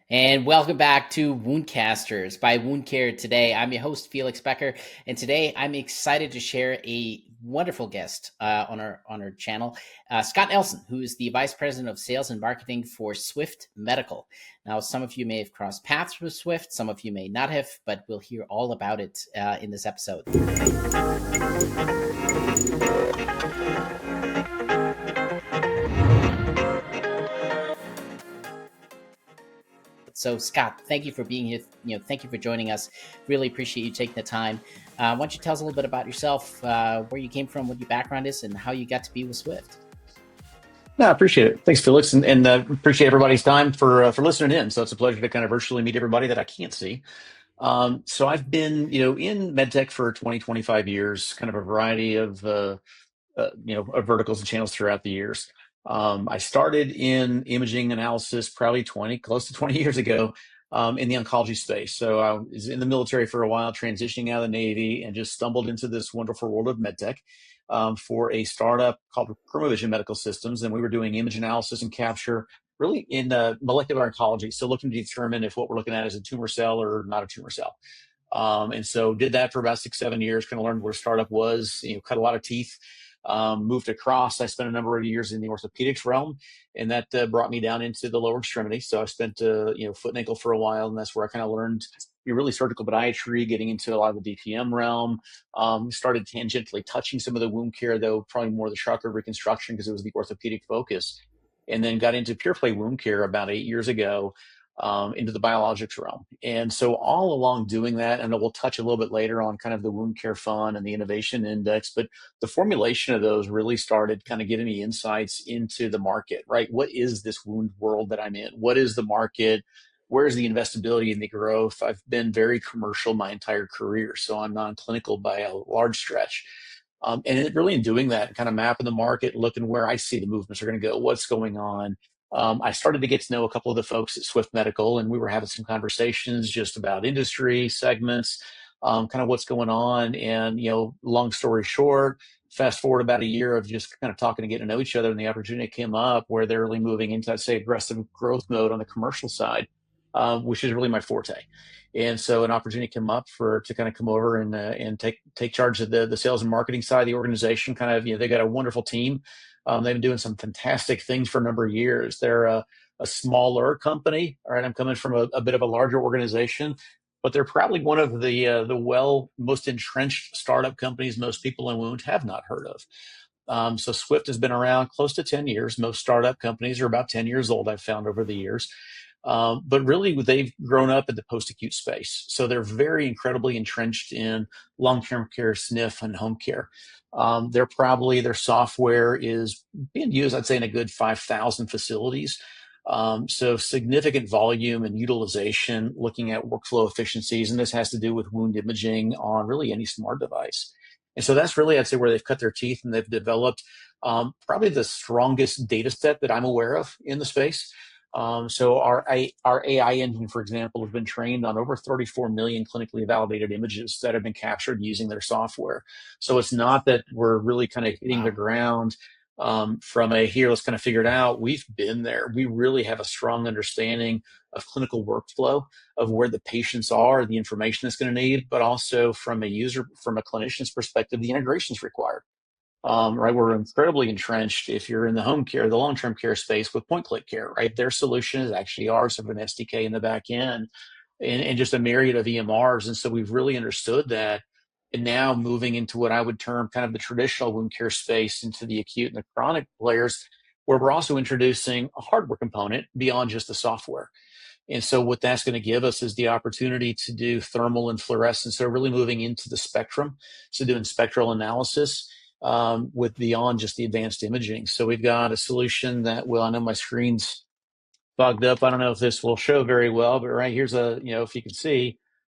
And welcome back to WoundCasters by Wound Care. Today, I'm your host Felix Boecker, and today I'm excited to share a wonderful guest on our channel, Scott Nelson, who is the Vice President of Sales and Marketing for Swift Medical. Now, some of you may have crossed paths with Swift, some of you may not have, but we'll hear all about it in this episode. So, Scott, thank you for being here. Thank you for joining us. Really appreciate you taking the time. Why don't you tell us a little bit about yourself, where you came from, what your background is, and how you got to be with Swift? No, I appreciate it. Thanks, Felix, and appreciate everybody's time for listening in. So it's a pleasure to kind of virtually meet everybody that I can't see. So I've been, in medtech for 20, 25 years, kind of a variety of verticals and channels throughout the years. I started in imaging analysis probably close to 20 years ago, in the oncology space. So I was in the military for a while, transitioning out of the Navy, and just stumbled into this wonderful world of medtech, for a startup called Chromovision Medical Systems. And we were doing image analysis and capture really in molecular oncology. So looking to determine if what we're looking at is a tumor cell or not a tumor cell. And so did that for about 6, 7 years, kind of learned what a startup was, cut a lot of teeth. Moved across. I spent a number of years in the orthopedics realm, and that brought me down into the lower extremity. So I spent, foot and ankle for a while, and that's where I kind of learned really surgical podiatry, getting into a lot of the DPM realm. Started tangentially touching some of the wound care, though probably more the shock or reconstruction because it was the orthopedic focus. And then got into pure play wound care about 8 years ago, into the biologics realm. And so all along doing that, and we'll touch a little bit later on kind of the wound care fund and the innovation index, but the formulation of those really started kind of getting me insights into the market, right? What is this wound world that I'm in? What is the market? Where's the investability and the growth? I've been very commercial my entire career, so I'm non-clinical by a large stretch. Really in doing that, kind of mapping the market, looking where I see the movements are going to go, what's going on. I started to get to know a couple of the folks at Swift Medical, and we were having some conversations just about industry segments, kind of what's going on. And, long story short, fast forward about a year of just kind of talking and getting to know each other, and the opportunity came up where they're really moving into, I'd say, aggressive growth mode on the commercial side, which is really my forte. And so an opportunity came up to kind of come over and take charge of the sales and marketing side of the organization. Kind of, they got a wonderful team. They've been doing some fantastic things for a number of years. They're a smaller company. All right, I'm coming from a bit of a larger organization, but they're probably one of the most entrenched startup companies most people in wound have not heard of. So Swift has been around close to 10 years. Most startup companies are about 10 years old, I've found over the years. But really, they've grown up in the post-acute space. So they're very incredibly entrenched in long-term care, SNF, and home care. Their software is being used, I'd say, in a good 5,000 facilities. So significant volume and utilization, looking at workflow efficiencies. And this has to do with wound imaging on really any smart device. And so that's really, I'd say, where they've cut their teeth, and they've developed probably the strongest data set that I'm aware of in the space. So our AI engine, for example, has been trained on over 34 million clinically validated images that have been captured using their software. So it's not that we're really kind of hitting the Wow. ground from here, let's kind of figure it out. We've been there. We really have a strong understanding of clinical workflow, of where the patients are, the information it's going to need, but also from a clinician's perspective, the integrations required. Right, we're incredibly entrenched if you're in the home care, the long-term care space with point-click care, right? Their solution is actually ours of an SDK in the back end, and just a myriad of EMRs. And so we've really understood that. And now moving into what I would term kind of the traditional wound care space, into the acute and the chronic players, where we're also introducing a hardware component beyond just the software. And so what that's going to give us is the opportunity to do thermal and fluorescence. So really moving into the spectrum. So doing spectral analysis, with beyond just the advanced imaging. So we've got a solution that I know my screen's fogged up. I don't know if this will show very well, but right here's if you can see,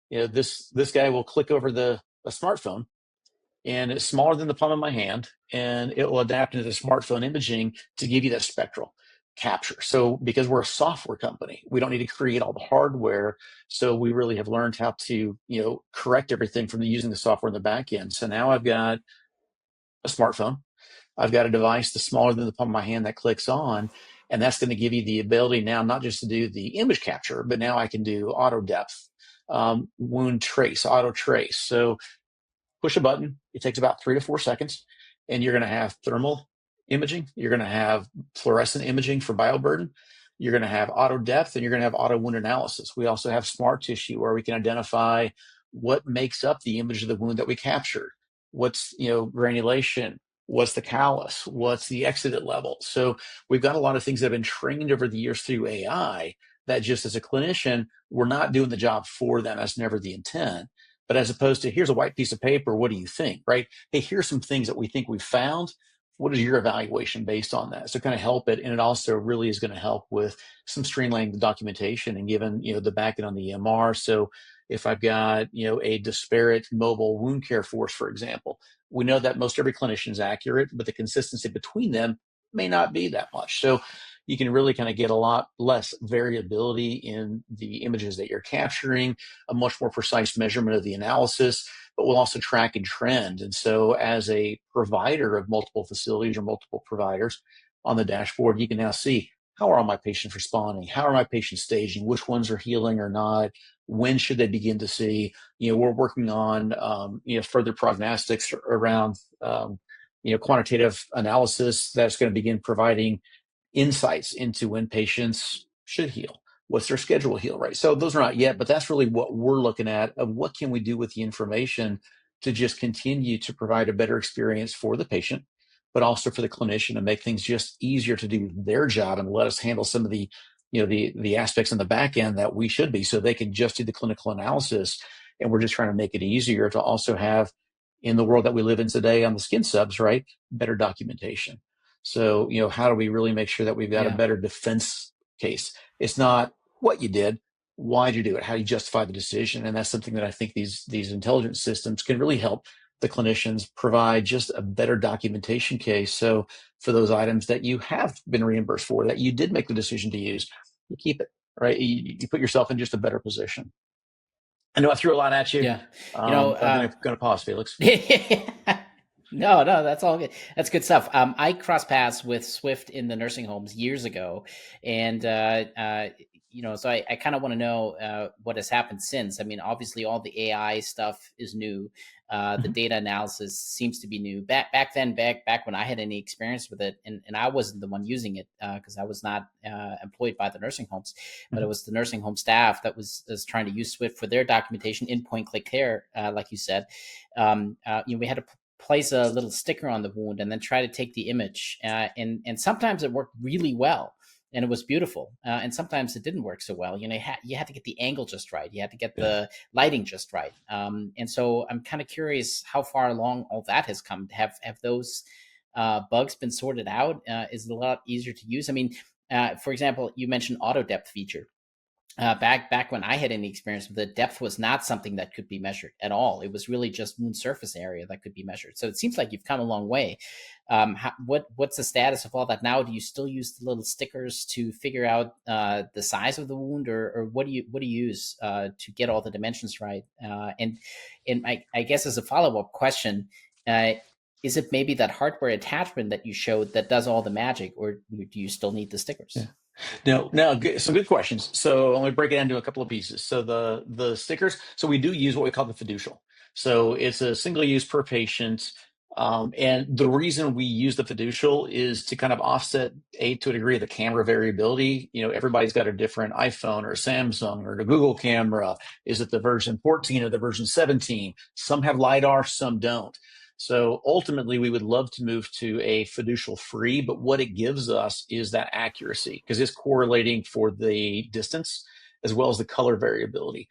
this guy will click over a smartphone, and it's smaller than the palm of my hand, and it will adapt into the smartphone imaging to give you that spectral capture. So because we're a software company, we don't need to create all the hardware. So we really have learned how to, correct everything from using the software in the back end. So now I've got a smartphone. I've got a device that's smaller than the palm of my hand that clicks on. And that's going to give you the ability now, not just to do the image capture, but now I can do auto depth, wound trace, auto trace. So push a button. It takes about 3 to 4 seconds, and you're going to have thermal imaging. You're going to have fluorescent imaging for bioburden. You're going to have auto depth, and you're going to have auto wound analysis. We also have smart tissue where we can identify what makes up the image of the wound that we captured. What's, granulation? What's the callus? What's the exudate level? So we've got a lot of things that have been trained over the years through AI that just as a clinician, we're not doing the job for them. That's never the intent. But as opposed to, here's a white piece of paper, what do you think, right? Hey, here's some things that we think we've found. What is your evaluation based on that? So kind of help it. And it also really is going to help with some streamlining the documentation and given, the back end on the EMR. So if I've got, a disparate mobile wound care force, for example, we know that most every clinician is accurate, but the consistency between them may not be that much. So you can really kind of get a lot less variability in the images that you're capturing, a much more precise measurement of the analysis, but we'll also track and trend. And so as a provider of multiple facilities or multiple providers on the dashboard, you can now see, how are all my patients responding? How are my patients staging? Which ones are healing or not? When should they begin to see? We're working on, further prognostics around, quantitative analysis that's going to begin providing insights into when patients should heal. What's their schedule heal rate? So those are not yet, but that's really what we're looking at of what can we do with the information to just continue to provide a better experience for the patient, but also for the clinician to make things just easier to do their job and let us handle some of the, the aspects in the back end that we should be, so they can just do the clinical analysis. And we're just trying to make it easier to also have, in the world that we live in today on the skin subs, right, better documentation. So, how do we really make sure that we've got a better defense case? It's not what you did, why'd you do it, how you justify the decision. And that's something that I think these intelligence systems can really help the clinicians provide just a better documentation case. So for those items that you have been reimbursed for, that you did make the decision to use, you keep it, right? You put yourself in just a better position. I know I threw a lot at you. Yeah. I'm going to pause, Felix. No, that's all good. That's good stuff. I crossed paths with Swift in the nursing homes years ago, and so I kind of want to know what has happened since. I mean, obviously, all the AI stuff is new. The data analysis seems to be new. Back when I had any experience with it, and I wasn't the one using it because I was not employed by the nursing homes, but it was the nursing home staff that was trying to use Swift for their documentation, in point click care, like you said. We had to place a little sticker on the wound and then try to take the image. And sometimes it worked really well and it was beautiful. And sometimes it didn't work so well. You had to get the angle just right. You had to get the lighting just right. And so I'm kind of curious how far along all that has come. Have those bugs been sorted out? Is it a lot easier to use? I mean, for example, you mentioned auto depth feature. Back when I had any experience with it, depth was not something that could be measured at all. It was really just wound surface area that could be measured. So it seems like you've come a long way. What's the status of all that now? Do you still use the little stickers to figure out the size of the wound, or what do you use to get all the dimensions right? And I guess as a follow-up question, is it maybe that hardware attachment that you showed that does all the magic, or do you still need the stickers? Yeah. No, some good questions. So let me break it into a couple of pieces. So the stickers, so we do use what we call the fiducial. So it's a single use per patient. And the reason we use the fiducial is to kind of offset, to a degree, the camera variability. Everybody's got a different iPhone or a Samsung or a Google camera. Is it the version 14 or the version 17? Some have LiDAR, some don't. So ultimately, we would love to move to a fiducial free, but what it gives us is that accuracy, because it's correlating for the distance as well as the color variability,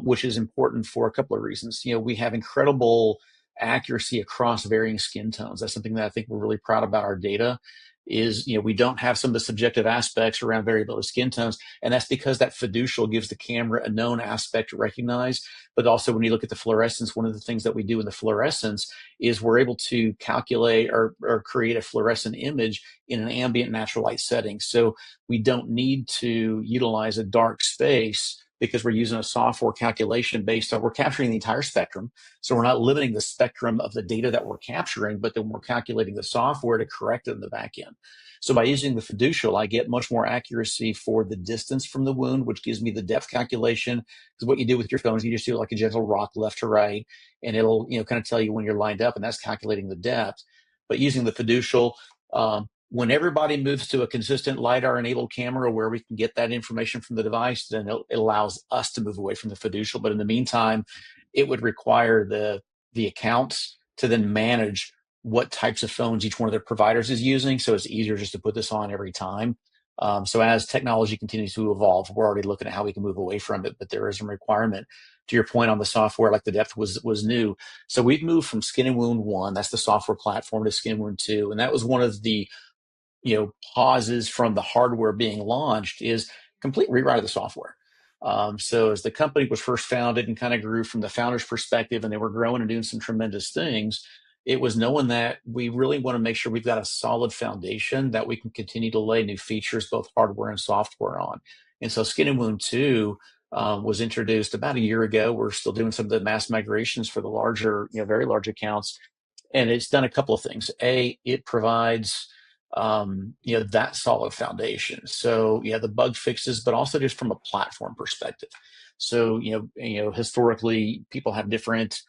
which is important for a couple of reasons. We have incredible accuracy across varying skin tones. That's something that I think we're really proud about our data is, we don't have some of the subjective aspects around variability of skin tones. And that's because that fiducial gives the camera a known aspect to recognize. But also when you look at the fluorescence, one of the things that we do in the fluorescence is we're able to calculate or create a fluorescent image in an ambient natural light setting. So we don't need to utilize a dark space because we're using a software calculation based on, we're capturing the entire spectrum. So we're not limiting the spectrum of the data that we're capturing, but then we're calculating the software to correct it in the back end. So by using the fiducial, I get much more accuracy for the distance from the wound, which gives me the depth calculation. Because what you do with your phone is you just do like a gentle rock left to right, and it'll, kind of tell you when you're lined up, and that's calculating the depth. But using the fiducial, when everybody moves to a consistent LiDAR enabled camera where we can get that information from the device, then it allows us to move away from the fiducial. But in the meantime, it would require the accounts to then manage what types of phones each one of their providers is using. So it's easier just to put this on every time. So as technology continues to evolve, we're already looking at how we can move away from it, but there is a requirement. To your point on the software, like the depth was new. So we've moved from Skin and Wound 1, that's the software platform, to Skin and Wound 2. And that was one of the pauses from the hardware being launched, is complete rewrite of the software. So as the company was first founded and kind of grew from the founder's perspective, and they were growing and doing some tremendous things, it was knowing that we really want to make sure we've got a solid foundation that we can continue to lay new features, both hardware and software on. And so Skin and Wound 2 was introduced about a year ago. We're still doing some of the mass migrations for the larger, very large accounts. And it's done a couple of things. It provides that solid foundation. So the bug fixes, but also just from a platform perspective. So historically people have different,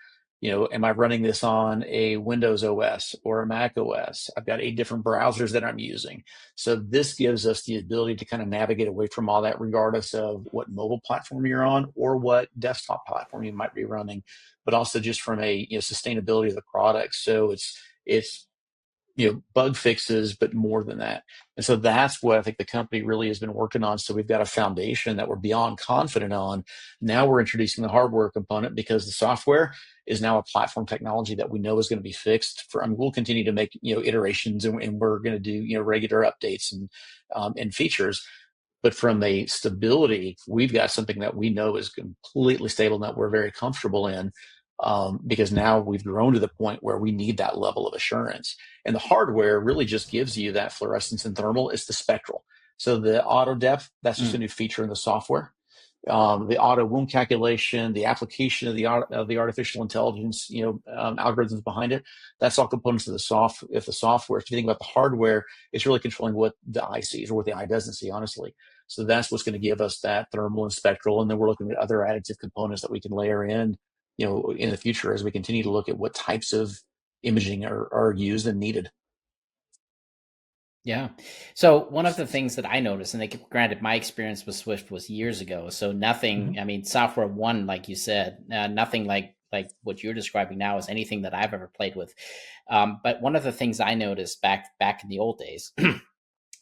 am I running this on a Windows OS or a Mac OS? I've got 8 different browsers that I'm using. So this gives us the ability to kind of navigate away from all that, regardless of what mobile platform you're on or what desktop platform you might be running, but also just from a sustainability of the product. So it's bug fixes, but more than that. And so that's what I think the company really has been working on. So we've got a foundation that we're beyond confident on. Now we're introducing the hardware component, because the software is now a platform technology that we know is going to be fixed for. I mean, we'll continue to make, iterations, and we're going to do, regular updates and features. But from a stability, we've got something that we know is completely stable and that we're very comfortable in, because now we've grown to the point where we need that level of assurance. And the hardware really just gives you that fluorescence and thermal. It's the spectral. So the auto depth, that's just a new feature in the software. The auto wound calculation, the application of the artificial intelligence, algorithms behind it, that's all components of the software. If you think about the hardware, it's really controlling what the eye sees or what the eye doesn't see, honestly. So that's what's going to give us that thermal and spectral. And then we're looking at other additive components that we can layer in, in the future, as we continue to look at what types of imaging are used and needed. Yeah. So one of the things that I noticed, and granted, my experience with Swift was years ago, so nothing. I mean, software one, like you said, nothing like what you're describing now is anything that I've ever played with. But one of the things I noticed back in the old days,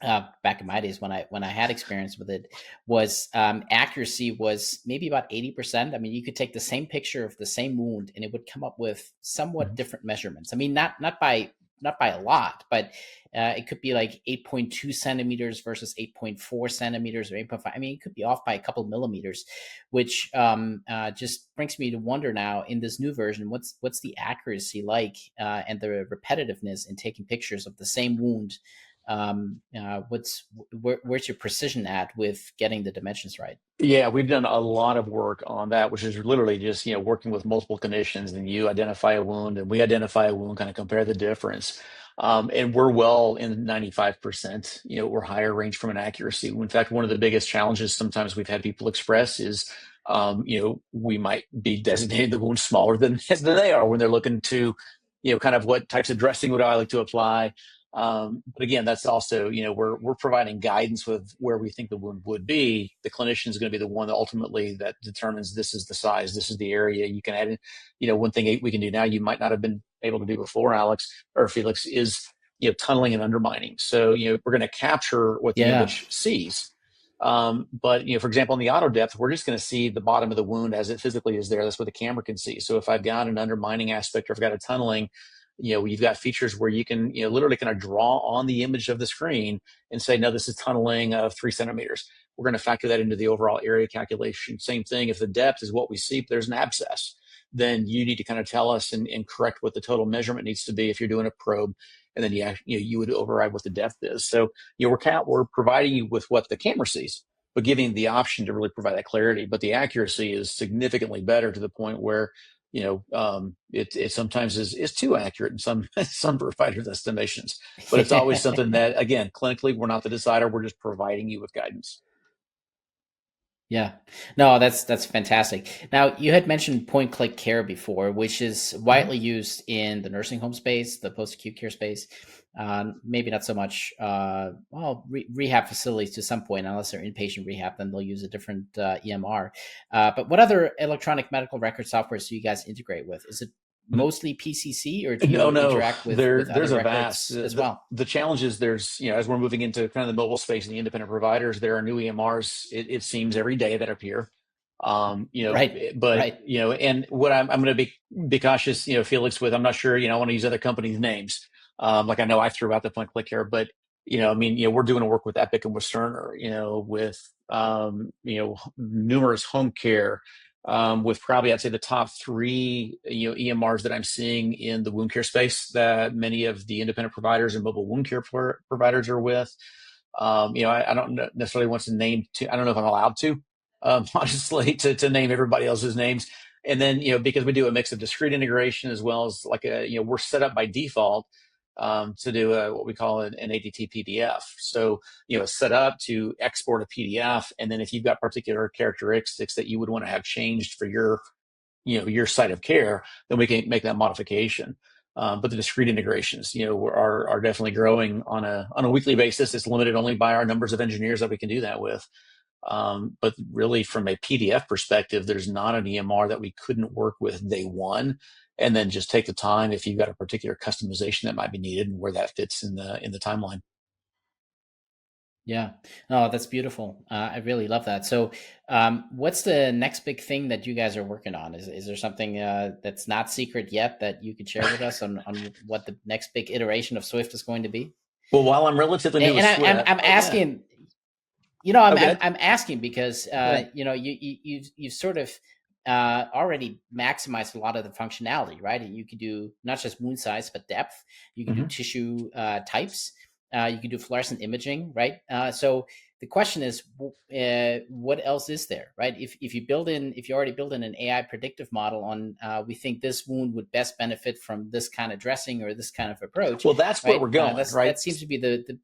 back in my days when I had experience with it, was accuracy was maybe about 80%. I mean, you could take the same picture of the same wound, and it would come up with somewhat different measurements. I mean, not by a lot, but it could be like 8.2 centimeters versus 8.4 centimeters or 8.5. I mean, it could be off by a couple millimeters, which just brings me to wonder now, in this new version, what's the accuracy like, and the repetitiveness in taking pictures of the same wound? Where's your precision at with getting the dimensions right? Yeah, we've done a lot of work on that, which is literally just, working with multiple clinicians, and you identify a wound and we identify a wound, kind of compare the difference. And we're well in 95%, or higher range from an accuracy. In fact, one of the biggest challenges sometimes we've had people express is, we might be designating the wound smaller than they are when they're looking to, kind of what types of dressing would I like to apply. But again, that's also, we're providing guidance with where we think the wound would be. The clinician is going to be the one that ultimately that determines this is the size, this is the area. You can add in, one thing we can do now you might not have been able to do before, Alex or Felix, is, tunneling and undermining. So, we're going to capture what the image sees. But, for example, in the auto depth, we're just going to see the bottom of the wound as it physically is there. That's what the camera can see. So if I've got an undermining aspect, or if I've got a tunneling, you've got features where you can, literally kind of draw on the image of the screen and say, no, this is tunneling of 3 centimeters. We're going to factor that into the overall area calculation. Same thing. If the depth is what we see, but there's an abscess, then you need to kind of tell us and correct what the total measurement needs to be if you're doing a probe. And then you would override what the depth is. So, we're providing you with what the camera sees. but giving the option to really provide that clarity. But the accuracy is significantly better, to the point where, it sometimes is too accurate in some some providers' estimations. But it's always something that, again, clinically, we're not the decider. We're just providing you with guidance. Yeah. No, that's fantastic. Now, you had mentioned point click care before, which is Mhm. widely used in the nursing home space, the post acute care space. Maybe not so much, rehab facilities to some point, unless they're inpatient rehab, then they'll use a different EMR. But what other electronic medical record softwares do you guys integrate with? Is it mostly PCC, or do No, you no, interact with other there's a vast, records as well? the challenge is, there's, as we're moving into kind of the mobile space and the independent providers, there are new EMRs, it seems, every day that appear. Right. But, Right. and what I'm going to be cautious, Felix, with, I'm not sure, I want to use other companies' names. Like, I know I threw out the point click here, but, I mean, we're doing work with Epic and with Cerner, with, numerous home care, with probably, I'd say, the top three, EMRs that I'm seeing in the wound care space, that many of the independent providers and mobile wound care providers are with. I don't necessarily want to name I don't know if I'm allowed to, honestly, to name everybody else's names. And then, because we do a mix of discrete integration, as well as, like, we're set up by default, to do what we call an ADT PDF. So, it's set up to export a PDF. And then if you've got particular characteristics that you would want to have changed for your site of care, then we can make that modification. But the discrete integrations, are definitely growing on a weekly basis. It's limited only by our numbers of engineers that we can do that with. But really, from a PDF perspective, there's not an EMR that we couldn't work with day one, and then just take the time if you've got a particular customization that might be needed, and where that fits in the timeline. Yeah. Oh, that's beautiful. I really love that. So, what's the next big thing that you guys are working on? Is there something that's not secret yet that you could share with us on what the next big iteration of Swift is going to be? Well, while I'm relatively new And, with and Swift, I'm oh yeah, asking, I'm okay, I'm asking because yeah. you sort of already maximized a lot of the functionality, right? You could do not just wound size but depth. You can do Mhm. tissue types. You can do fluorescent imaging, right? So the question is, what else is there, right? If you already build in an AI predictive model on, we think this wound would best benefit from this kind of dressing or this kind of approach, Well, that's where right? we're going, right? That seems to be the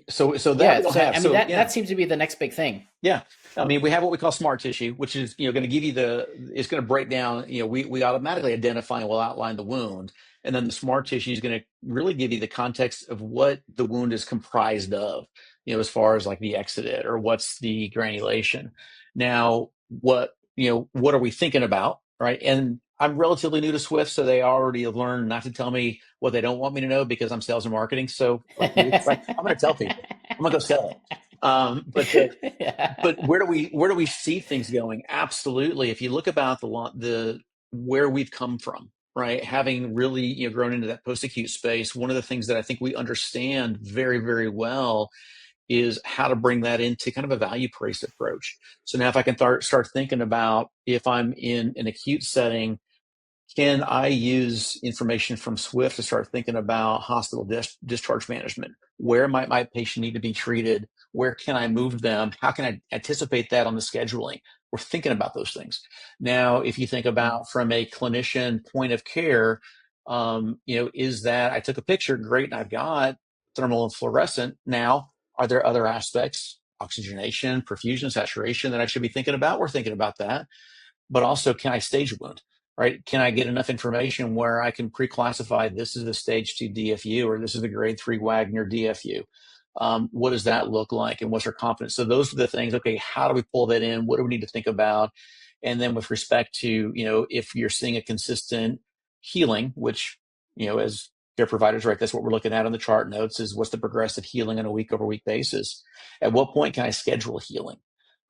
So that we yeah. don't So have. I mean, So yeah, that seems to be the next big thing. yeah. I mean, we have what we call smart tissue, which is, going to give you it's going to break down, we automatically identify and will outline the wound. And then the smart tissue is going to really give you the context of what the wound is comprised of, as far as, like, the exudate, or what's the granulation. Now, what are we thinking about, right? And I'm relatively new to Swift, so they already have learned not to tell me what they don't want me to know, because I'm sales and marketing. So, like you, right, I'm going to tell people. I'm going to go sell it. But where do we see things going? Absolutely. If you look about the where we've come from, right? Having really, grown into that post acute space, one of the things that I think we understand very, very well is how to bring that into kind of a value based approach. So now, if I can start thinking about, if I'm in an acute setting, can I use information from Swift to start thinking about hospital discharge management? Where might my patient need to be treated? Where can I move them? How can I anticipate that on the scheduling? We're thinking about those things. Now, if you think Mm, about from a clinician point of care, is that I took a picture, great, and I've got thermal and fluorescent. Now, are there other aspects, oxygenation, perfusion, saturation, that I should be thinking about? We're thinking about that. But also, can I stage a wound, right? Can I get enough information where I can pre-classify, this is the stage 2 DFU, or this is the grade 3 Wagner DFU? What does that look like, and what's our confidence? So those are the things. Okay, how do we pull that in? What do we need to think about? And then, with respect to, if you're seeing a consistent healing, which, as care providers, right, that's what we're looking at on the chart notes, is what's the progressive healing on a week over week basis. At what point can I schedule healing?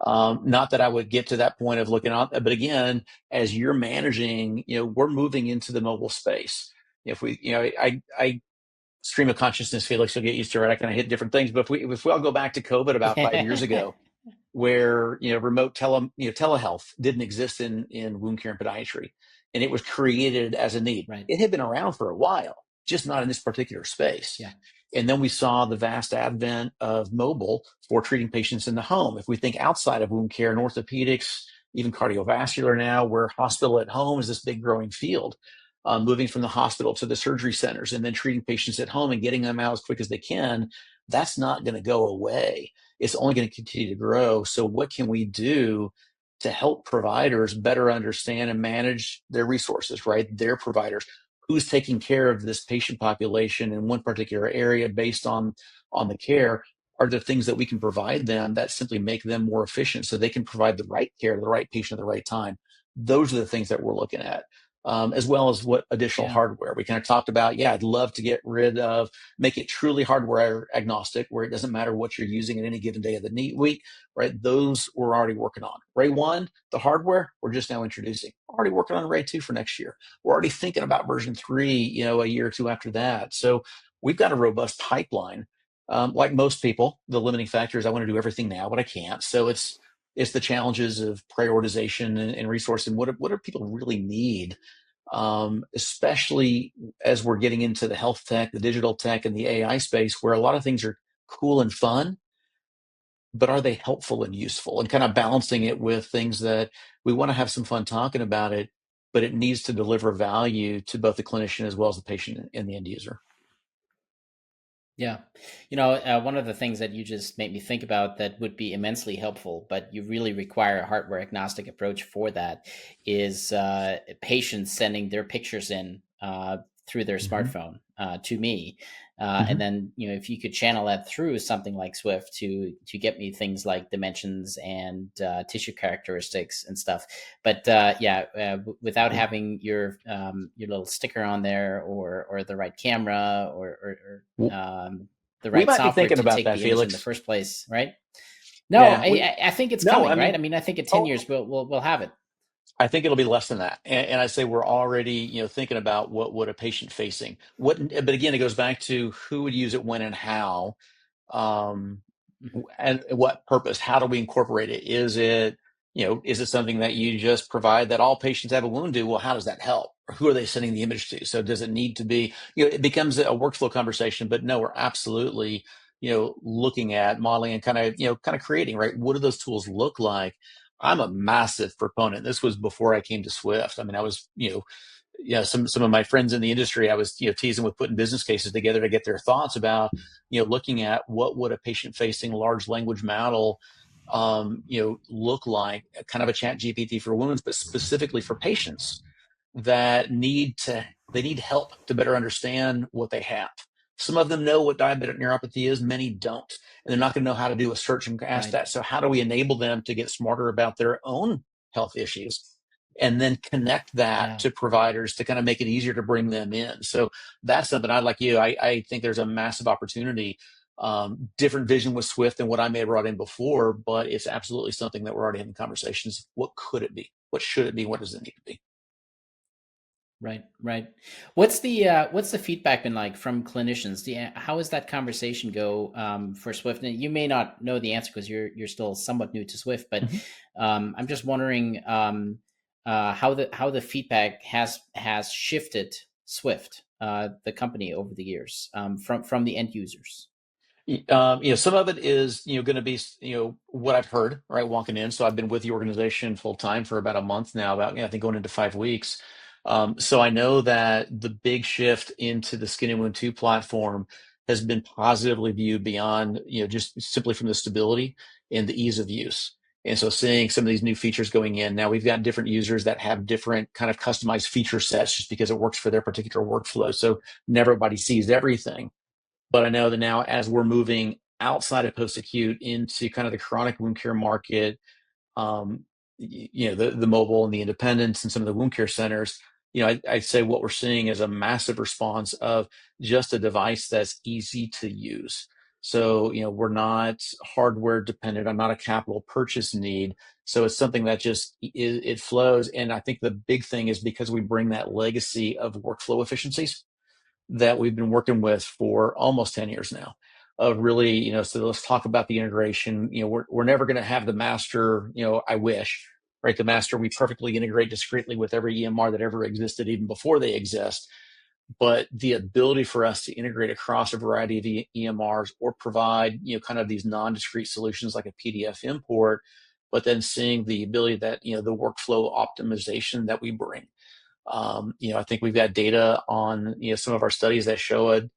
Not that I would get to that point of looking at, but again, as you're managing, we're moving into the mobile space. If we, I stream of consciousness, Felix, you'll get used to it. I kind of hit different things, but if we all go back to COVID about 5 years ago, where, remote telehealth didn't exist in wound care and podiatry, and it was created as a need. right. It had been around for a while, just not in this particular space. Yeah. And then we saw the vast advent of mobile for treating patients in the home. If we think outside of wound care and orthopedics, even cardiovascular now, where hospital at home is this big growing field, moving from the hospital to the surgery centers and then treating patients at home and getting them out as quick as they can, that's not going to go away. It's only going to continue to grow. So what can we do to help providers better understand and manage their resources, right? Their providers, who's taking care of this patient population in one particular area based on the care? Are there things that we can provide them that simply make them more efficient so they can provide the right care to the right patient at the right time? Those are the things that we're looking at. As well as what additional Yeah. hardware. We kind of talked about, yeah, I'd love to get rid of, make it truly hardware agnostic, where it doesn't matter what you're using at any given day of the week, right? Those we're already working on. Ray 1, the hardware, we're just now introducing. Already working on Ray 2 for next year. We're already thinking about version 3, a year or two after that. So we've got a robust pipeline. Like most people, the limiting factor is I want to do everything now, but I can't. So it's the challenges of prioritization and resource and what do people really need, especially as we're getting into the health tech, the digital tech, and the AI space, where a lot of things are cool and fun, but are they helpful and useful? And kind of balancing it with things that we want to have some fun talking about it, but it needs to deliver value to both the clinician as well as the patient and the end user. Yeah. One of the things that you just made me think about that would be immensely helpful, but you really require a hardware agnostic approach for that, is patients sending their pictures in through their Mm-hmm. smartphone to me. Mm-hmm. And then, if you could channel that through something like Swift to get me things like dimensions and tissue characteristics and stuff. But without Yeah. having your little sticker on there or the right camera or the We right might be software thinking to about take that, the image in the Felix. first place, right? No, Yeah. I think it's No, I coming, right? I mean, mean, I think in 10 oh, years we'll have it. I think it'll be less than that. And I say we're already, thinking about what would a patient facing, but again, it goes back to who would use it when and how. Um, Mhm. and what purpose? How do we incorporate it? Is it something that you just provide that all patients have a wound to? Well, how does that help? Or who are they sending the image to? So does it need to be, it becomes a workflow conversation, but no, we're absolutely, looking at modeling and kind of creating, right? What do those tools look like? I'm a massive proponent. This was before I came to Swift. I mean, I was, some of my friends in the industry, I was teasing with putting business cases together to get their thoughts about looking at what would a patient facing large language model look like, kind of a chat GPT for wounds, but specifically for patients that they need help to better understand what they have. Some of them know what diabetic neuropathy is, many don't, and they're not going to know how to do a search and ask Right. that. So how do we enable them to get smarter about their own health issues and then connect that Yeah. to providers to kind of make it easier to bring them in? So that's something I think there's a massive opportunity. Different vision with Swift than what I may have brought in before, but it's absolutely something that we're already having conversations. What could it be? What should it be? What does it need to be? Right, right. What's the feedback been like from clinicians? How does that conversation go for Swift? And you may not know the answer because you're still somewhat new to Swift, but Mm-hmm. I'm just wondering how the feedback has shifted Swift, the company, over the years, from the end users. Some of it is, going to be, what I've heard, right, walking in. So I've been with the organization full time for about a month now, about, I think going into 5 weeks. So I know that the big shift into the Skin and Wound 2 platform has been positively viewed beyond, just simply from the stability and the ease of use. And so seeing some of these new features going in now, we've got different users that have different kind of customized feature sets just because it works for their particular workflow. So never everybody sees everything. But I know that now, as we're moving outside of post-acute into kind of the chronic wound care market, um, the mobile and the independents and some of the wound care centers, I'd say what we're seeing is a massive response of just a device that's easy to use. So, we're not hardware dependent. I'm not a capital purchase need. So it's something that just it flows. And I think the big thing is because we bring that legacy of workflow efficiencies that we've been working with for almost 10 years now, of really, so let's talk about the integration. We're never going to have the master, I wish, right? The master, we perfectly integrate discreetly with every EMR that ever existed, even before they exist. but the ability for us to integrate across a variety of EMRs or provide, kind of these non-discrete solutions like a PDF import, but then seeing the ability that, the workflow optimization that we bring. I think we've got data on, some of our studies that show an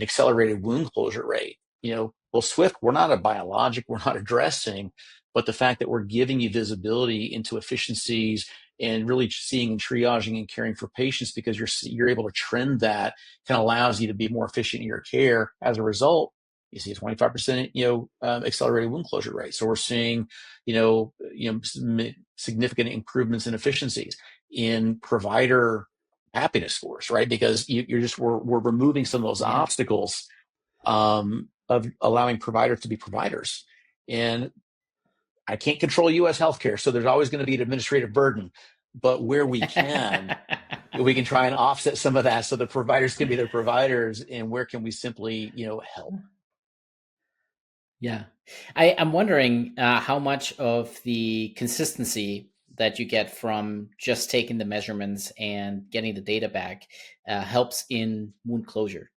accelerated wound closure rate. Well, Swift, we're not a biologic, we're not a dressing, but the fact that we're giving you visibility into efficiencies and really seeing and triaging and caring for patients because you're able to trend that kind of allows you to be more efficient in your care. As a result, you see a 25% accelerated wound closure rate. So we're seeing significant improvements in efficiencies in provider happiness scores, right? Because we're removing some of those Yeah. obstacles of allowing providers to be providers. And I can't control U.S. healthcare, so there's always going to be an administrative burden. But where we can try and offset some of that so the providers can be their providers. And where can we simply, help? Yeah. I'm wondering how much of the consistency that you get from just taking the measurements and getting the data back helps in wound closure.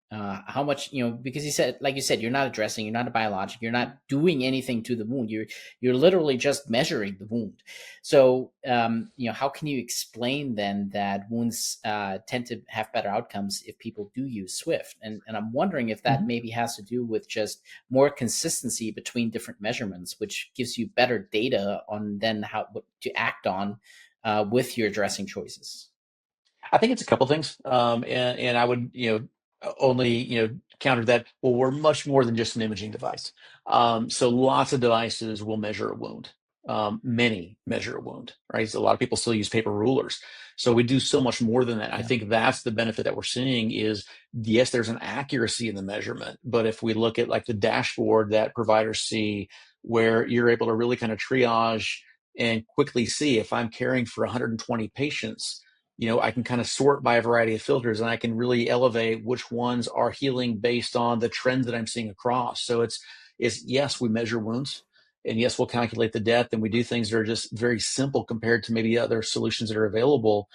How much, because like you said, you're not addressing, you're not a biologic, you're not doing anything to the wound. You're literally just measuring the wound. So, how can you explain then that wounds tend to have better outcomes if people do use Swift? And I'm wondering if that maybe has to do with just more consistency between different measurements, which gives you better data on then what to act on with your dressing choices. I think it's a couple things. And I would, only, counter that. Well, we're much more than just an imaging device. So lots of devices will measure a wound. Many measure a wound, right? So a lot of people still use paper rulers. So we do so much more than that. Yeah. I think that's the benefit that we're seeing is, yes, there's an accuracy in the measurement, but if we look at like the dashboard that providers see, where you're able to really kind of triage and quickly see if I'm caring for 120 patients, I can kind of sort by a variety of filters and I can really elevate which ones are healing based on the trends that I'm seeing across. So it's yes, we measure wounds, and yes, we'll calculate the depth, and we do things that are just very simple compared to maybe other solutions that are available.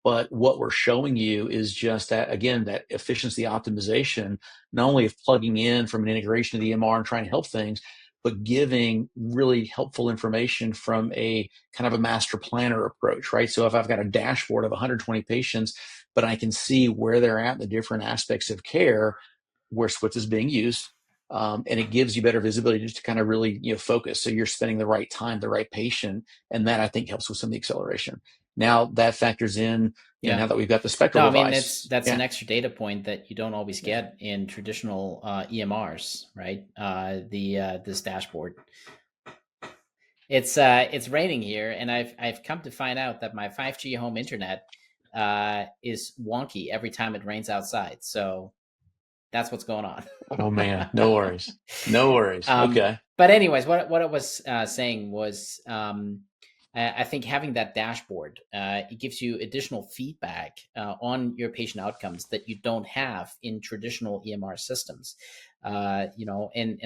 But what we're showing you is just that, again, that efficiency optimization, not only of plugging in from an integration of the EMR and trying to help things, but giving really helpful information from a kind of a master planner approach, right? So if I've got a dashboard of 120 patients, but I can see where they're at in the different aspects of care, where Swift is being used, and it gives you better visibility just to kind of really, focus. So you're spending the right time, the right patient, and that I think helps with some of the acceleration. Now that factors in, now that we've got the spectral No, I mean device. that's an extra data point that you don't always get in traditional EMRs, right? This dashboard. It's raining here, and I've come to find out that my 5G home internet is wonky every time it rains outside. So that's what's going on. Oh man, no worries, no worries. Okay. But anyways, what I was saying was, I think having that dashboard, it gives you additional feedback on your patient outcomes that you don't have in traditional EMR systems. And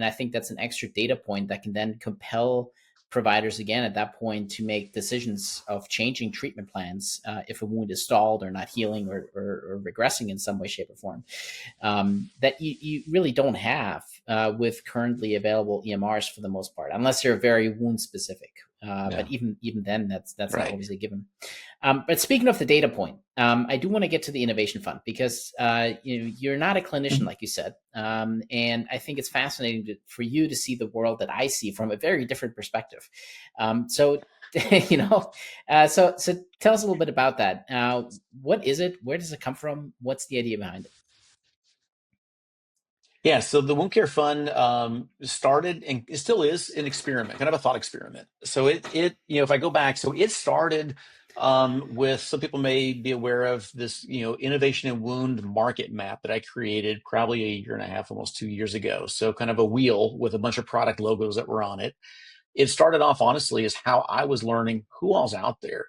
I think that's an extra data point that can then compel providers again at that point to make decisions of changing treatment plans if a wound is stalled or not healing or regressing in some way, shape, or form, that you really don't have with currently available EMRs for the most part, unless they're very wound specific. But even then, that's right. Not always a given. But speaking of the data point, I do want to get to the innovation fund because you're not a clinician, like you said, and I think it's fascinating for you to see the world that I see from a very different perspective. So tell us a little bit about that. What is it? Where does it come from? What's the idea behind it? Yeah, so the Wound Care Fund started, and it still is, an experiment, kind of a thought experiment. So it if I go back, so it started with, some people may be aware of this, innovation in wound market map that I created probably a year and a half, almost 2 years ago. So kind of a wheel with a bunch of product logos that were on it. It started off honestly as how I was learning who all's out there.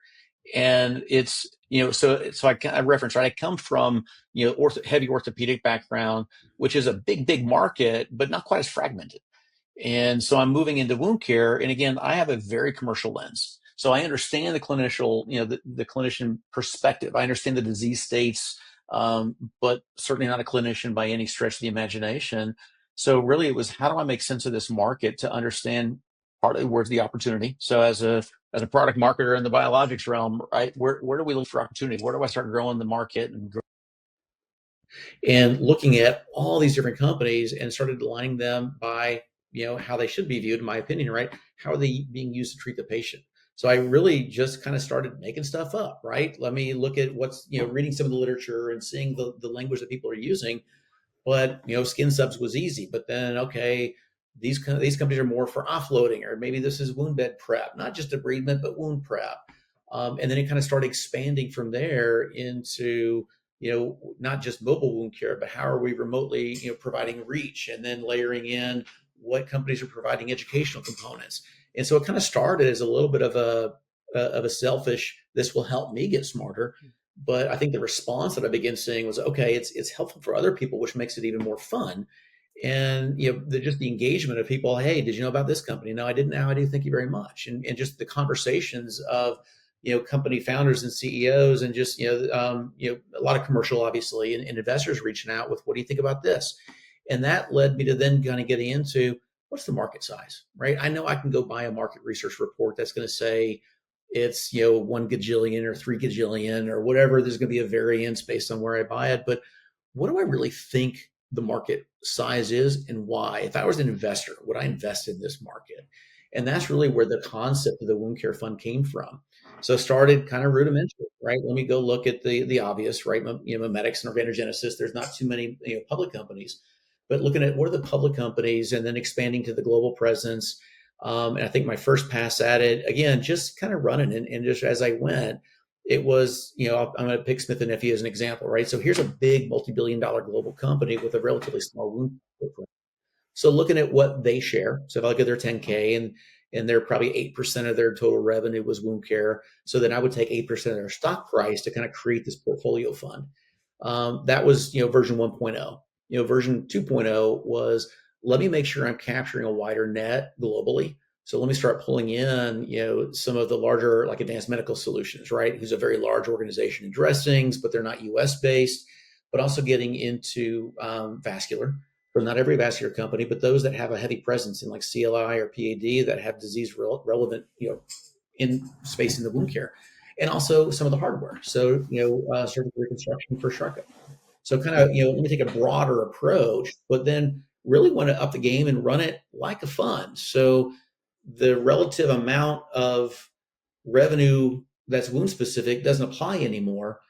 And it's, so I reference, right? I come from, heavy orthopedic background, which is a big market, but not quite as fragmented. And so I'm moving into wound care. And again, I have a very commercial lens. So I understand the clinician, the clinician perspective. I understand the disease states but certainly not a clinician by any stretch of the imagination. So really, it was how do I make sense of this market to understand partly where's the opportunity. So as a product marketer in the biologics realm, right, where do we look for opportunity? Where do I start growing the market and looking at all these different companies and started aligning them by how they should be viewed, in my opinion, right? How are they being used to treat the patient? So I really just kind of started making stuff up, right? Let me look at what's reading some of the literature and seeing the language that people are using. But skin subs was easy. But then okay, these companies are more for offloading, or maybe this is wound bed prep, not just debridement, but wound prep. And then it kind of started expanding from there into not just mobile wound care, but how are we remotely providing reach, and then layering in what companies are providing educational components. And so it kind of started as a little bit of a selfish, this will help me get smarter. But I think the response that I began seeing was, okay, it's helpful for other people, which makes it even more fun. And just the engagement of people, hey, did you know about this company? No, I didn't. Now I do. Thank you very much. And just the conversations of company founders and CEOs, and just a lot of commercial, obviously, and investors reaching out with, what do you think about this? And that led me to then kind of getting into, what's the market size, right? I know I can go buy a market research report that's going to say it's 1 gajillion or 3 gajillion or whatever. There's going to be a variance based on where I buy it. But what do I really think the market size is, and why? If I was an investor, would I invest in this market? And that's really where the concept of the wound care fund came from. So I started kind of rudimentary, right? Let me go look at the obvious, right? Mimetics and Organogenesis. There's not too many public companies, but looking at what are the public companies, and then expanding to the global presence. And I think my first pass at it, again, just kind of running, and just as I went, it was, I'm going to pick Smith & Nephew as an example, right? So here's a big multi-billion-dollar global company with a relatively small wound footprint. So looking at what they share, so if I look at their 10K, and they're probably 8% of their total revenue was wound care. So then I would take 8% of their stock price to kind of create this portfolio fund. That was, version 1.0. Version 2.0 was, let me make sure I'm capturing a wider net globally. So let me start pulling in, some of the larger, like Advanced Medical Solutions, right? Who's a very large organization in dressings, but they're not US based, but also getting into vascular. So not every vascular company, but those that have a heavy presence in like CLI or PAD, that have disease relevant, in space in the wound care, and also some of the hardware. So, surgical reconstruction for Sharka. So kind of, let me take a broader approach, but then really want to up the game and run it like a fund. So the relative amount of revenue that's wound specific doesn't apply anymore.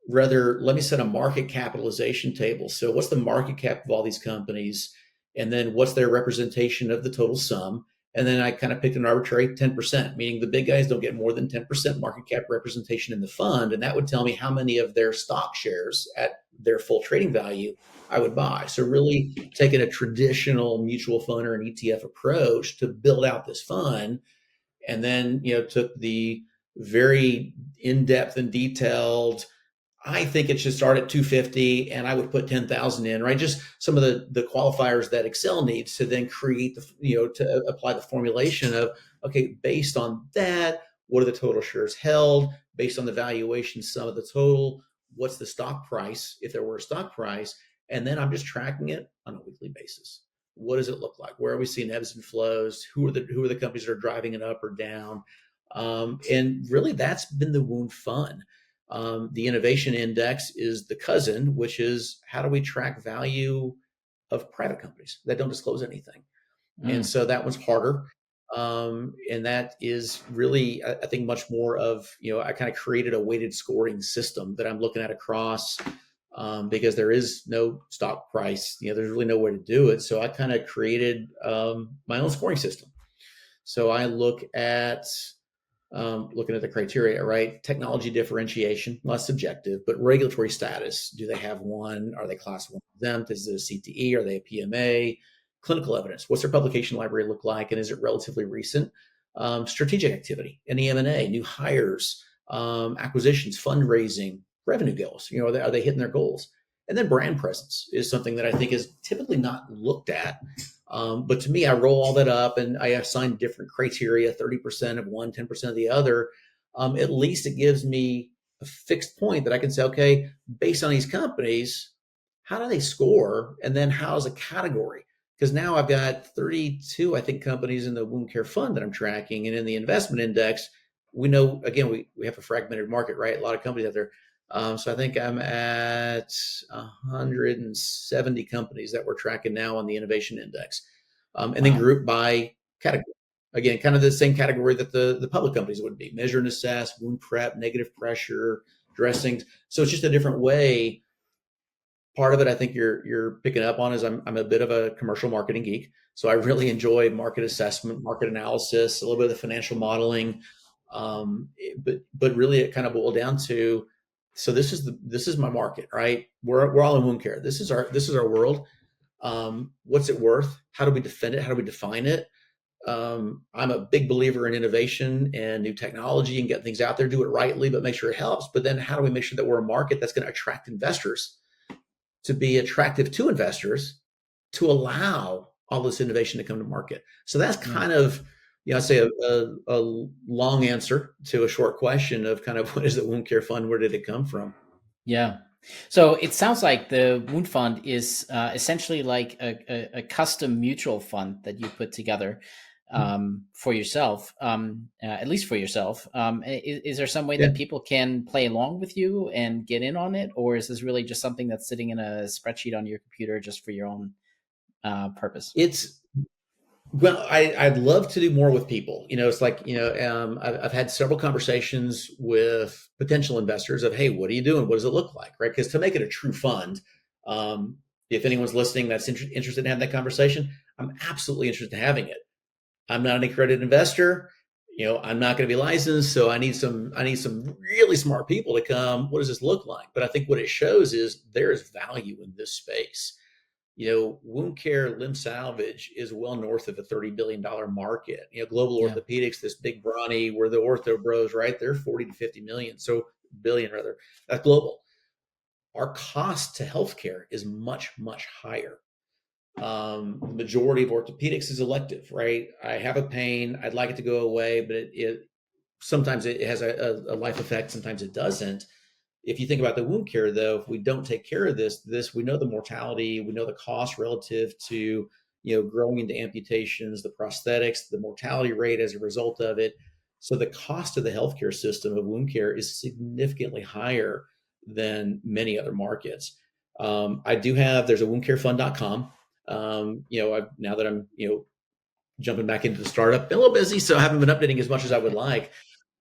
Rather, let me set a market capitalization table. So what's the market cap of all these companies? And then what's their representation of the total sum? And then I kind of picked an arbitrary 10%, meaning the big guys don't get more than 10% market cap representation in the fund. And that would tell me how many of their stock shares at their full trading value I would buy. So really taking a traditional mutual fund or an ETF approach to build out this fund. And then, took the very in-depth and detailed, I think it should start at 250, and I would put 10,000 in, right? Just some of the qualifiers that Excel needs to then create to apply the formulation of, okay, based on that, what are the total shares held? Based on the valuation sum of the total, what's the stock price, if there were a stock price? And then I'm just tracking it on a weekly basis. What does it look like? Where are we seeing ebbs and flows? Who are the companies that are driving it up or down? And really, that's been the wound fun. The innovation index is the cousin, which is, how do we track value of private companies that don't disclose anything? And so that one's harder. And that is really, I think, much more of, I kind of created a weighted scoring system that I'm looking at across, because there is no stock price, there's really no way to do it. So I kind of created my own scoring system. So I look at, looking at the criteria, right? Technology differentiation, less subjective, but regulatory status. Do they have one? Are they class 1 exempt? Is it a CTE? Are they a PMA? Clinical evidence. What's their publication library look like? And is it relatively recent? Strategic activity, any M&A, new hires, acquisitions, fundraising, revenue goals. Are they hitting their goals? And then brand presence is something that I think is typically not looked at. But to me, I roll all that up and I assign different criteria, 30% of one, 10% of the other. At least it gives me a fixed point that I can say, okay, based on these companies, how do they score? And then how's a category? Because now I've got 32, I think, companies in the wound care fund that I'm tracking. And in the investment index, we know, again, we have a fragmented market, right? A lot of companies out there. So I think I'm at 170 companies that we're tracking now on the innovation index, and then Wow. grouped by category. Again, kind of the same category that the public companies would be: measure and assess, wound prep, negative pressure, dressings. So it's just a different way. Part of it, I think you're picking up on, is I'm a bit of a commercial marketing geek, so I really enjoy market assessment, market analysis, a little bit of the financial modeling, but really it kind of boiled down to, so this is my market, right? We're all in wound care. This is our world. What's it worth? How do we defend it? How do we define it? I'm a big believer in innovation and new technology and get things out there, do it rightly, but make sure it helps. But then how do we make sure that we're a market that's going to attract investors, to be attractive to investors, to allow all this innovation to come to market? So that's Yeah. kind of, I'd say a long answer to a short question of kind of what is the wound care fund? Where did it come from? Yeah. So it sounds like the Wound Fund is essentially like a custom mutual fund that you put together for yourself, at least for yourself. Is there some way Yeah, that people can play along with you and get in on it? Or is this really just something that's sitting in a spreadsheet on your computer just for your own purpose? it's well, I'd love to do more with people. It's like, I've had several conversations with potential investors of, hey, what are you doing? What does it look like? Right? Because to make it a true fund, um, if anyone's listening that's interested in having that conversation, I'm absolutely interested in having it. I'm not an accredited investor. I'm not going to be licensed, so I need some really smart people to come. What does this look like? But I think what it shows is there is value in this space. Wound care, limb salvage is well north of a $30 billion market. Global Yeah. orthopedics, this big brawny, where the ortho bros, right? They're 40 to 50 million. So billion rather. That's global. Our cost to healthcare is much, much higher. The majority of orthopedics is elective, right? I have a pain, I'd like it to go away, but it sometimes it has a life effect, sometimes it doesn't. If you think about the wound care, though, if we don't take care of this, we know the mortality, we know the cost relative to, growing into amputations, the prosthetics, the mortality rate as a result of it. So the cost of the healthcare system of wound care is significantly higher than many other markets. There's a woundcarefund.com. Now that I'm, jumping back into the startup, been a little busy, so I haven't been updating as much as I would like.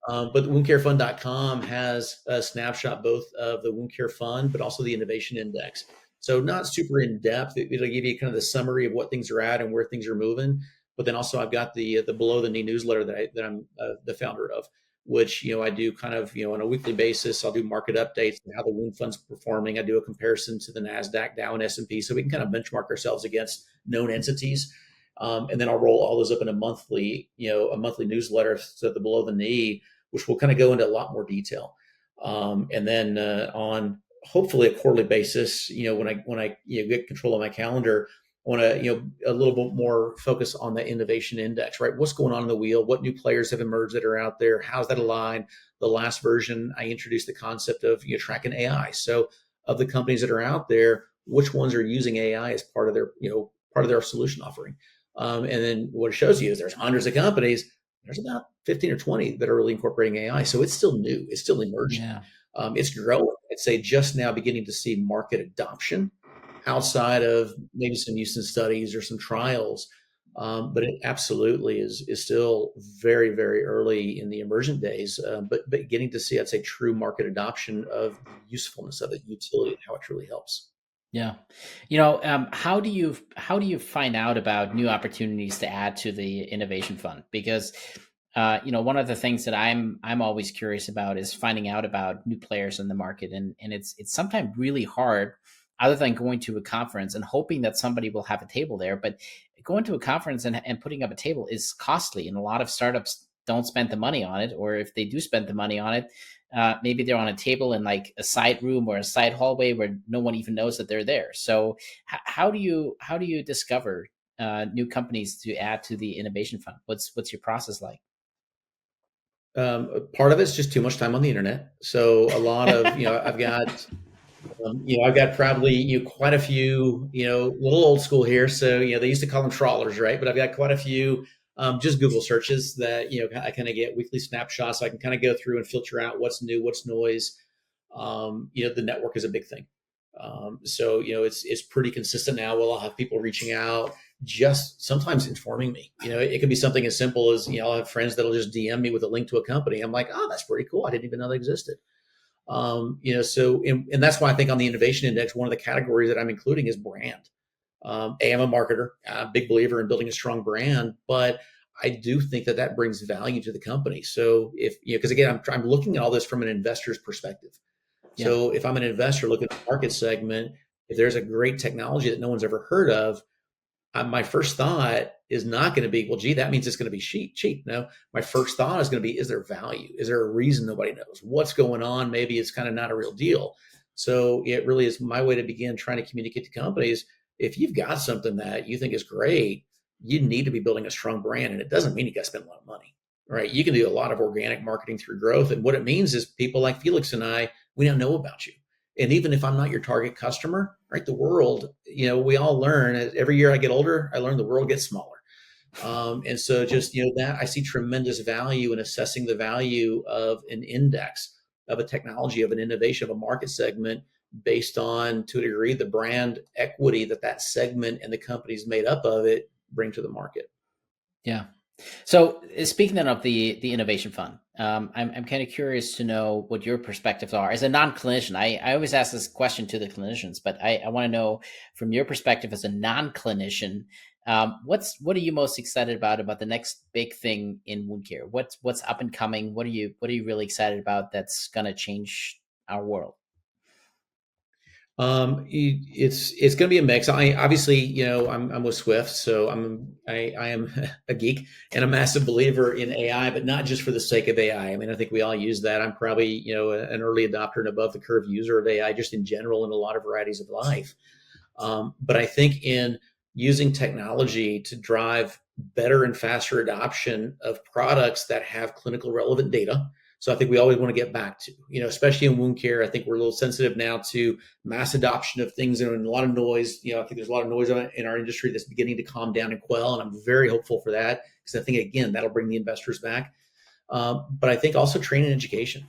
But woundcarefund.com has a snapshot both of the wound care fund, but also the innovation index. So not super in depth. It'll give you kind of the summary of what things are at and where things are moving. But then also I've got the below the knee newsletter that I'm the founder of, which I do kind of on a weekly basis. I'll do market updates and how the wound fund's performing. I do a comparison to the Nasdaq, Dow, and S&P, so we can kind of benchmark ourselves against known entities. And then I'll roll all those up in a monthly newsletter, so the below the knee, which will kind of go into a lot more detail. And then on hopefully a quarterly basis, when I get control of my calendar, I want to a little bit more focus on the innovation index, right? What's going on in the wheel? What new players have emerged that are out there? How's that aligned? The last version, I introduced the concept of tracking AI. So of the companies that are out there, which ones are using AI as part of their solution offering? And then what it shows you is there's hundreds of companies. There's about 15 or 20 that are really incorporating AI. So it's still new, it's still emerging. Yeah. It's growing. I'd say just now beginning to see market adoption outside of maybe some Houston studies or some trials. But it absolutely is still very, very early in the emergent days, but beginning to see, I'd say, true market adoption of the usefulness of it, utility, and how it truly helps. Yeah. How do you find out about new opportunities to add to the innovation fund? Because one of the things that I'm always curious about is finding out about new players in the market, and it's sometimes really hard, other than going to a conference and hoping that somebody will have a table there. But going to a conference and putting up a table is costly, and a lot of startups don't spend the money on it, or if they do spend the money on it, maybe they're on a table in like a side room or a side hallway where no one even knows that they're there. So how do you discover new companies to add to the innovation fund? What's your process like? Part of it's just too much time on the internet. So a lot of, I've got probably, quite a few, a little old school here. So, they used to call them trawlers, right? But I've got quite a few just Google searches that, I kind of get weekly snapshots. So I can kind of go through and filter out what's new, what's noise. The network is a big thing. So, it's pretty consistent now. I'll have people reaching out, just sometimes informing me. It could be something as simple as, I'll have friends that'll just DM me with a link to a company. I'm like, oh, that's pretty cool. I didn't even know that existed. And that's why I think on the innovation index, one of the categories that I'm including is brand. I'm a marketer, I'm a big believer in building a strong brand, but I do think that brings value to the company. So because again, I'm looking at all this from an investor's perspective. Yeah. So if I'm an investor looking at the market segment, if there's a great technology that no one's ever heard of, my first thought is not going to be, well, gee, that means it's going to be cheap. No, my first thought is going to be, is there value? Is there a reason nobody knows what's going on? Maybe it's kind of not a real deal. So it really is my way to begin trying to communicate to companies. If you've got something that you think is great, you need to be building a strong brand. And it doesn't mean you got to spend a lot of money, right? You can do a lot of organic marketing through growth. And what it means is people like Felix and I, we now know about you. And even if I'm not your target customer, right, the world, we all learn. Every year I get older, I learn the world gets smaller. And so just, that I see tremendous value in assessing the value of an index, of a technology, of an innovation, of a market segment based on, to a degree, the brand equity that segment and the companies made up of it bring to the market. Yeah. So speaking then of the innovation fund, I'm kind of curious to know what your perspectives are as a non-clinician. I always ask this question to the clinicians, but I want to know from your perspective as a non-clinician, what are you most excited about the next big thing in wound care? What's up and coming? What are you really excited about that's going to change our world? It's going to be a mix. I obviously, I'm with Swift, so I am a geek and a massive believer in AI, but not just for the sake of AI. I mean, I think we all use that. I'm probably, an early adopter and above the curve user of AI just in general in a lot of varieties of life. But I think in using technology to drive better and faster adoption of products that have clinical relevant data. So I think we always want to get back to, especially in wound care, I think we're a little sensitive now to mass adoption of things and a lot of noise. I think there's a lot of noise in our industry that's beginning to calm down and quell. And I'm very hopeful for that because I think, again, that'll bring the investors back. But I think also training and education.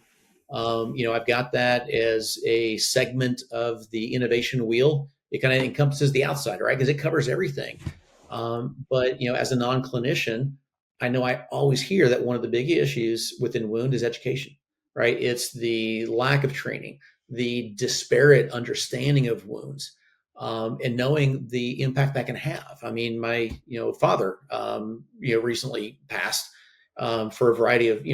I've got that as a segment of the innovation wheel. It kind of encompasses the outside, right? Because it covers everything. But as a non-clinician, I know I always hear that one of the big issues within wound is education, right? It's the lack of training, the disparate understanding of wounds, and knowing the impact that can have. I mean, my father, recently passed for a variety of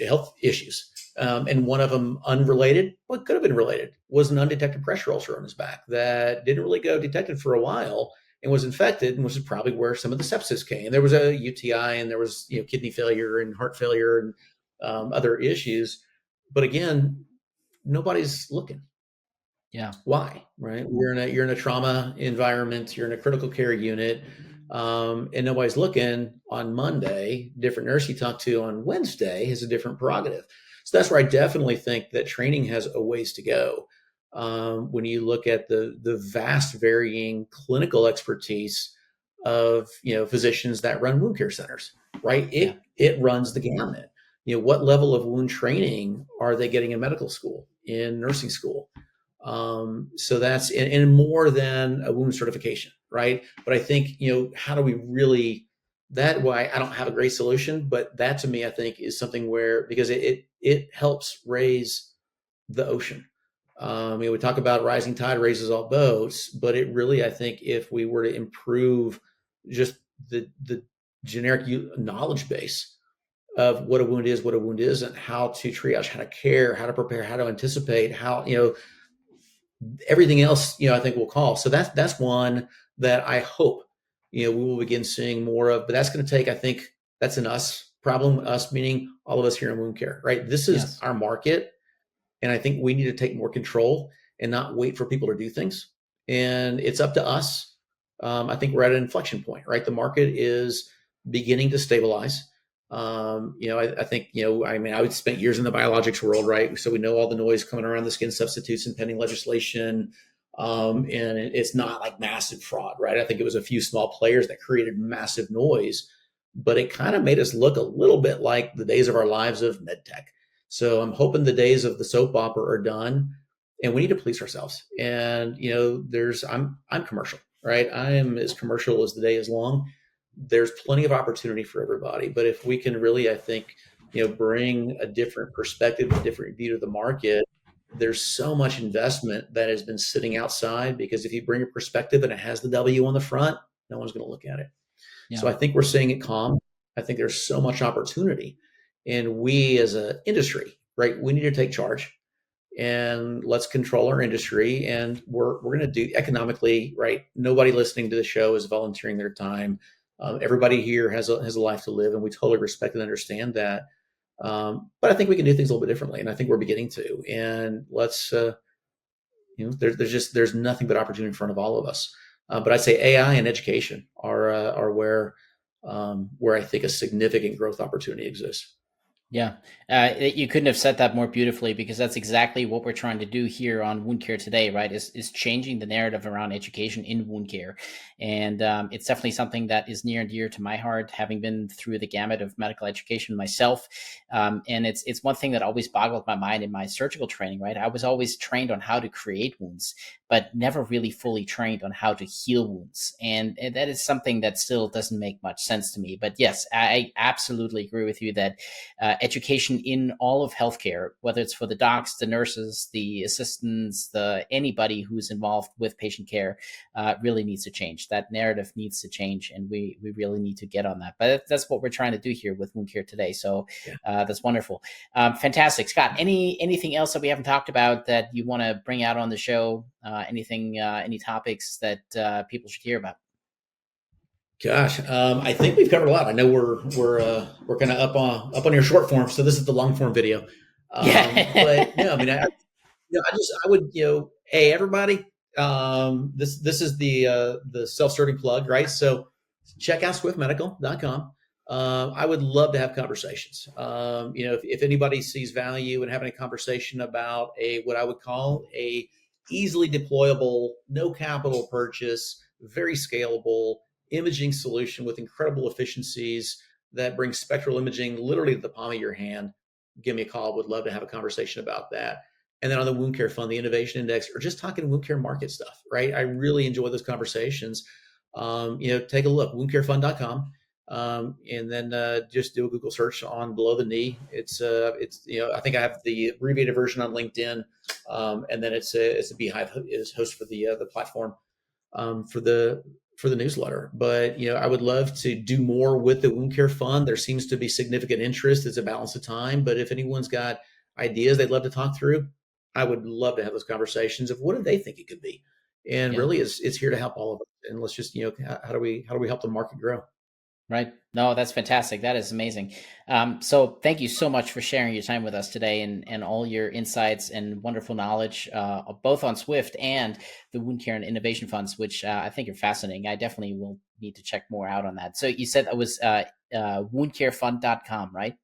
health issues. And one of them unrelated, what could have been related, was an undetected pressure ulcer on his back that didn't really go detected for a while and was infected, and which is probably where some of the sepsis came. There was a UTI and there was kidney failure and heart failure and other issues. But again, nobody's looking. Yeah. Why? Right? You're in a trauma environment. You're in a critical care unit. And nobody's looking on Monday. Different nurse you talk to on Wednesday has a different prerogative. So that's where I definitely think that training has a ways to go. When you look at the vast varying clinical expertise of physicians that run wound care centers, right? It runs the gamut. What level of wound training are they getting in medical school, in nursing school? So that's in more than a wound certification, right? But I think, how do we really, that why I don't have a great solution, but that to me, I think is something where, because it helps raise the ocean. We talk about rising tide raises all boats, but it really, I think if we were to improve just the generic knowledge base of what a wound is, what a wound isn't, how to triage, how to care, how to prepare, how to anticipate, how, everything else, I think will call. So that's one that I hope, we will begin seeing more of, but that's going to take, I think that's an us problem, us meaning all of us here in wound care, right? This is our market. And I think we need to take more control and not wait for people to do things. And it's up to us. I think we're at an inflection point, right? The market is beginning to stabilize. I think, I would spent years in the biologics world, right? So we know all the noise coming around the skin substitutes and pending legislation. And it's not like massive fraud, right? I think it was a few small players that created massive noise, but it kind of made us look a little bit like the days of our lives of med tech. So I'm hoping the days of the soap opera are done, and we need to police ourselves. And I'm commercial, right? I am as commercial as the day is long. There's plenty of opportunity for everybody, but if we can really, I think, bring a different perspective, a different view to the market, there's so much investment that has been sitting outside, because if you bring a perspective and it has the W on the front, no one's going to look at it. Yeah. So I think we're seeing it calm. I think there's so much opportunity, and we as an industry, right, we need to take charge, and let's control our industry. And we're going to do economically, right? Nobody listening to the show is volunteering their time. Everybody here has a life to live, and we totally respect and understand that. But I think we can do things a little bit differently, and I think we're beginning to. And let's, there's nothing but opportunity in front of all of us. But I'd say AI and education are where I think a significant growth opportunity exists. Yeah, you couldn't have said that more beautifully, because that's exactly what we're trying to do here on Wound Care Today, right? Is changing the narrative around education in wound care. And it's definitely something that is near and dear to my heart, having been through the gamut of medical education myself. And it's one thing that always boggled my mind in my surgical training, right? I was always trained on how to create wounds, but never really fully trained on how to heal wounds. And that is something that still doesn't make much sense to me. But yes, I absolutely agree with you that education in all of healthcare, whether it's for the docs, the nurses, the assistants, anybody who's involved with patient care, really needs to change. That narrative needs to change, and we really need to get on that. But that's what we're trying to do here with Wound Care Today. So that's wonderful. Fantastic. Scott, anything else that we haven't talked about that you want to bring out on the show? Any topics that people should hear about? Gosh, I think we've covered a lot. I know we're kind of up on your short form, so this is the long form video. But no, I mean, I would, hey everybody, this is the self-serving plug, right? So check out swiftmedical.com. I would love to have conversations. If anybody sees value in having a conversation about what I would call a easily deployable, no capital purchase, very scalable imaging solution with incredible efficiencies that brings spectral imaging literally to the palm of your hand, give me a call. Would love to have a conversation about that. And then on the Wound Care Fund, the Innovation Index, or just talking wound care market stuff, right? I really enjoy those conversations. Take a look, woundcarefund.com. And then just do a Google search on below the knee. It's I think I have the abbreviated version on LinkedIn, and then it's a Beehive is host for the platform for the newsletter. But I would love to do more with the Wound Care Fund. There seems to be significant interest. It's a balance of time, but if anyone's got ideas they'd love to talk through, I would love to have those conversations of what do they think it could be. And really, it's here to help all of us. And let's just how do we help the market grow? Right. No, that's fantastic. That is amazing. So thank you so much for sharing your time with us today, and all your insights and wonderful knowledge, both on Swift and the Wound Care and Innovation Funds, which I think are fascinating. I definitely will need to check more out on that. So you said that was woundcarefund.com, right?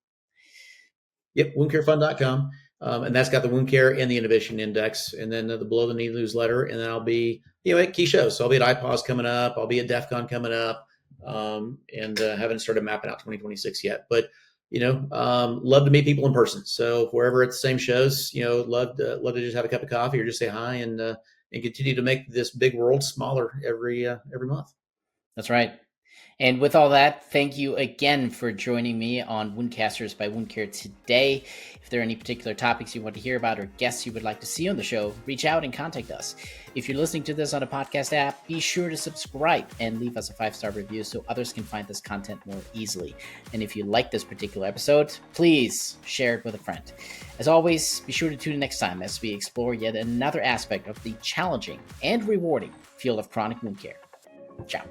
Yep, woundcarefund.com. And that's got the Wound Care and the Innovation Index, and then the Below the Knee newsletter. And then I'll be at key shows. So I'll be at IPAWS coming up. I'll be at DEF CON coming up. And haven't started mapping out 2026 yet, but love to meet people in person. So wherever at the same shows, love to just have a cup of coffee or just say hi and continue to make this big world smaller every month. That's right. And with all that, thank you again for joining me on WoundCasters by Wound Care today. If there are any particular topics you want to hear about or guests you would like to see on the show, reach out and contact us. If you're listening to this on a podcast app, be sure to subscribe and leave us a 5-star review so others can find this content more easily. And if you like this particular episode, please share it with a friend. As always, be sure to tune in next time as we explore yet another aspect of the challenging and rewarding field of chronic wound care. Ciao.